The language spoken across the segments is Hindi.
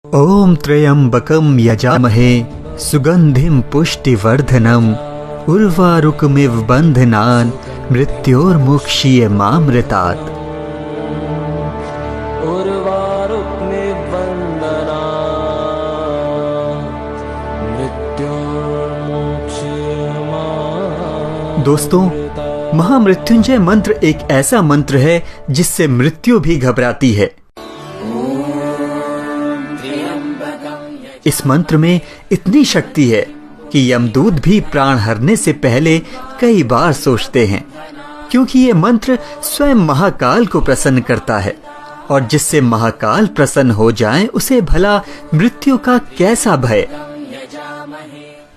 ओम त्र्यंबकं यजामहे सुगंधिं पुष्टिवर्धनम् उर्वारुकमिव बन्धनान् मृत्योर्मुक्षीयमामृतात्। दोस्तों, महामृत्युंजय मंत्र एक ऐसा मंत्र है जिससे मृत्यु भी घबराती है। इस मंत्र में इतनी शक्ति है कि यमदूत भी प्राण हरने से पहले कई बार सोचते हैं, क्योंकि ये मंत्र स्वयं महाकाल को प्रसन्न करता है, और जिससे महाकाल प्रसन्न हो जाए उसे भला मृत्यु का कैसा भय।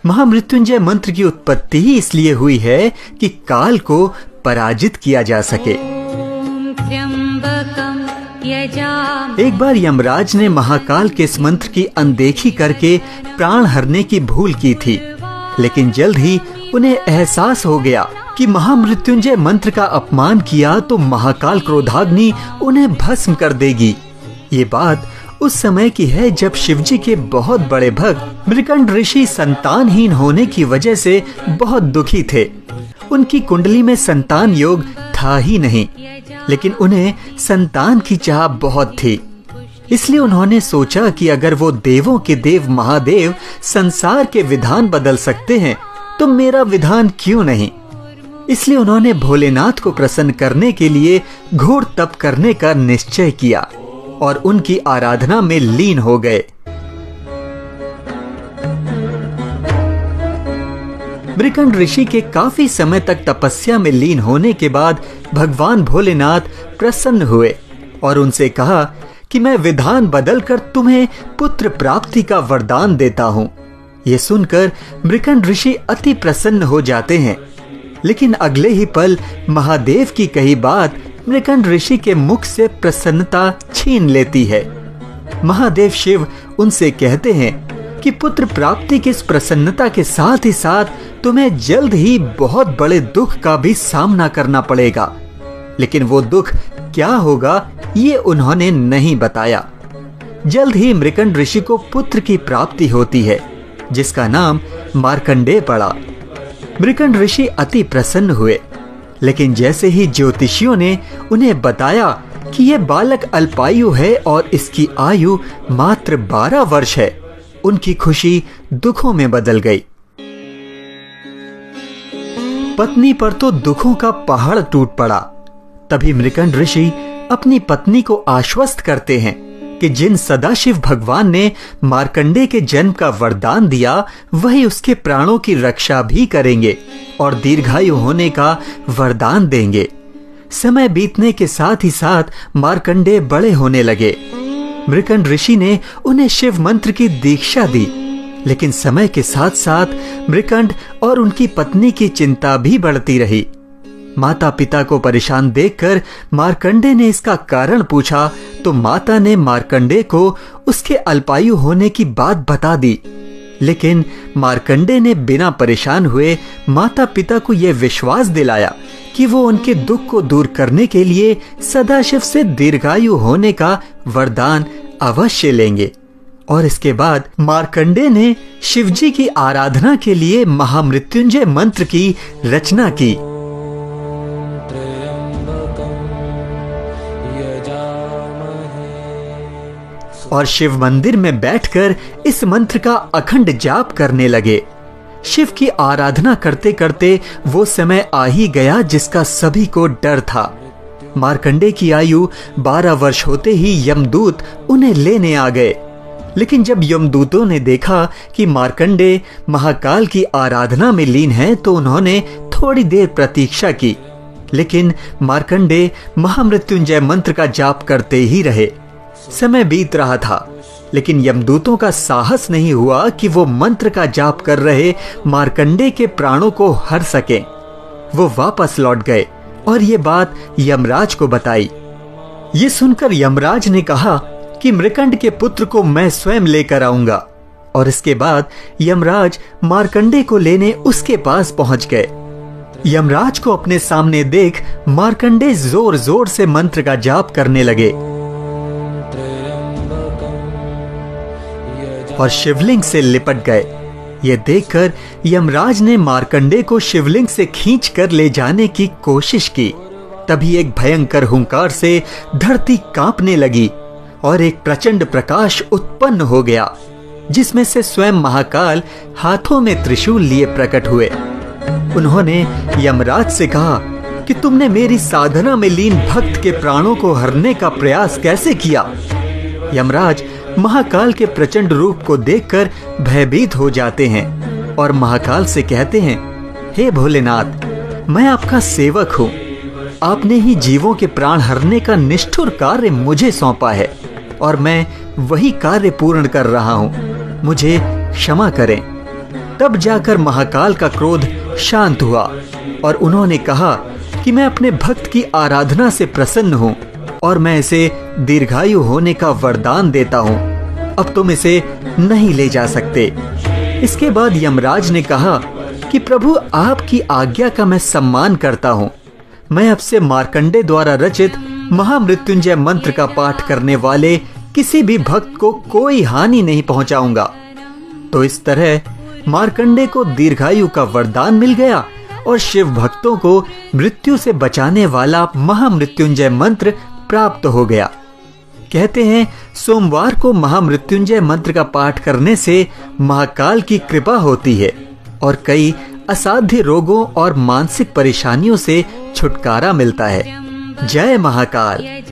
महामृत्युंजय मंत्र की उत्पत्ति ही इसलिए हुई है कि काल को पराजित किया जा सके। एक बार यमराज ने महाकाल के इस मंत्र की अनदेखी करके प्राण हरने की भूल की थी, लेकिन जल्द ही उन्हें एहसास हो गया कि महामृत्युंजय मंत्र का अपमान किया तो महाकाल क्रोधाग्नि उन्हें भस्म कर देगी। ये बात उस समय की है जब शिवजी के बहुत बड़े भक्त मृकंड ऋषि संतानहीन होने की वजह से बहुत दुखी थे। उनकी कुंडली में संतान योग था ही नहीं, लेकिन उन्हें संतान की चाह बहुत थी। इसलिए उन्होंने सोचा कि अगर वो देवों के देव महादेव संसार के विधान बदल सकते हैं तो मेरा विधान क्यों नहीं। इसलिए उन्होंने भोलेनाथ को प्रसन्न करने के लिए घोर तप करने का निश्चय किया और उनकी आराधना में लीन हो गए। मृकंड ऋषि के काफी समय तक तपस्या में लीन होने के बाद भगवान भोलेनाथ प्रसन्न हुए और उनसे कहा कि मैं विधान बदलकर तुम्हें पुत्र प्राप्ति का वरदान देता हूँ। ये सुनकर मृकंड ऋषि अति प्रसन्न हो जाते हैं, लेकिन अगले ही पल महादेव की कही बात मृकंड ऋषि के मुख से प्रसन्नता छीन लेती है। महादेव शिव उनसे कहते हैं कि पुत्र प्राप्ति की इस प्रसन्नता के साथ ही साथ तुम्हें जल्द ही बहुत बड़े दुख का भी सामना करना पड़ेगा, लेकिन वो दुख क्या होगा ये उन्होंने नहीं बताया। जल्द ही मृकंड ऋषि को पुत्र की प्राप्ति होती है, जिसका नाम मार्कंडेय पड़ा। मृकंड ऋषि अति प्रसन्न हुए, लेकिन जैसे ही ज्योतिषियों ने उन्हें बताया कि यह बालक अल्पायु है और इसकी आयु मात्र 12 वर्ष है, उनकी खुशी दुखों में बदल गई। पत्नी पर तो दुखों का पहाड़ टूट पड़ा। तभी मृकंड ऋषि अपनी पत्नी को आश्वस्त करते हैं कि जिन सदाशिव भगवान ने मार्कंडेय के जन्म का वरदान दिया वही उसके प्राणों की रक्षा भी करेंगे और दीर्घायु होने का वरदान देंगे। समय बीतने के साथ ही साथ मार्कंडेय बड़े होने लगे। मृकंड ऋषि ने उन्हें शिव मंत्र की दीक्षा दी, लेकिन समय के साथ साथ मृकंड और उनकी पत्नी की चिंता भी बढ़ती रही। माता पिता को परेशान देखकर मार्कंडेय ने इसका कारण पूछा तो माता ने मार्कंडेय को उसके अल्पायु होने की बात बता दी, लेकिन मार्कंडेय ने बिना परेशान हुए माता पिता को यह विश्वास दिलाया कि वो उनके दुख को दूर करने के लिए सदाशिव से दीर्घायु होने का वरदान अवश्य लेंगे। और इसके बाद मार्कंडेय ने शिवजी की आराधना के लिए महामृत्युंजय मंत्र की रचना की। और शिव मंदिर में बैठकर इस मंत्र का अखंड जाप करने लगे। शिव की आराधना करते करते वो समय आ ही गया जिसका सभी को डर था। मार्कंडेय की आयु 12 वर्ष होते ही यमदूत उन्हें लेने आ गए, लेकिन जब यमदूतों ने देखा कि मार्कंडेय महाकाल की आराधना में लीन है तो उन्होंने थोड़ी देर प्रतीक्षा की, लेकिन मार्कंडेय महामृत्युंजय मंत्र का जाप करते ही रहे। समय बीत रहा था, लेकिन यमदूतों का साहस नहीं हुआ कि वो मंत्र का जाप कर रहे मार्कंडेय के प्राणों को हर सकें। वो वापस लौट गए और ये बात यमराज को बताई। ये सुनकर यमराज ने कहा कि मृकंड के पुत्र को मैं स्वयं लेकर आऊंगा, और इसके बाद यमराज मार्कंडेय को लेने उसके पास पहुंच गए। यमराज को अपने सामने देख मार्कंडेय जोर जोर से मंत्र का जाप करने लगे। और शिवलिंग से लिपट गए। ये देखकर यमराज ने मार्कंडे को शिवलिंग से खींचकर ले जाने की कोशिश की। तभी एक भयंकर हुंकार से धरती कांपने लगी और एक प्रचंड प्रकाश उत्पन्न हो गया, जिसमें से स्वयं महाकाल हाथों में त्रिशूल लिए प्रकट हुए। उन्होंने यमराज से कहा कि तुमने मेरी साधना में लीन भक्त के प्राणों को हरने का प्रयास कैसे किया? यमराज महाकाल के प्रचंड रूप को देखकर भयभीत हो जाते हैं और महाकाल से कहते हैं, हे भोलेनाथ, मैं आपका सेवक हूँ। आपने ही जीवों के प्राण हरने का निष्ठुर कार्य मुझे सौंपा है और मैं वही कार्य पूर्ण कर रहा हूँ। मुझे क्षमा करें। तब जाकर महाकाल का क्रोध शांत हुआ और उन्होंने कहा कि मैं अपने भक्त की आराधना से प्रसन्न हूँ और मैं इसे दीर्घायु होने का वरदान देता हूँ। अब तुम इसे नहीं ले जा सकते। इसके बाद यमराज ने कहा कि प्रभु, आपकी आज्ञा का मैं सम्मान करता हूँ। मैं अब से मार्कंडे द्वारा रचित महामृत्युंजय मंत्र का पाठ करने वाले किसी भी भक्त को कोई हानि नहीं पहुंचाऊंगा। तो इस तरह मार्कंडे को दीर्घायु का वरदान मिल गया और शिव भक्तों को मृत्यु से बचाने वाला महामृत्युंजय मंत्र प्राप्त हो गया। कहते हैं, सोमवार को महामृत्युंजय मंत्र का पाठ करने से महाकाल की कृपा होती है और कई असाध्य रोगों और मानसिक परेशानियों से छुटकारा मिलता है। जय महाकाल।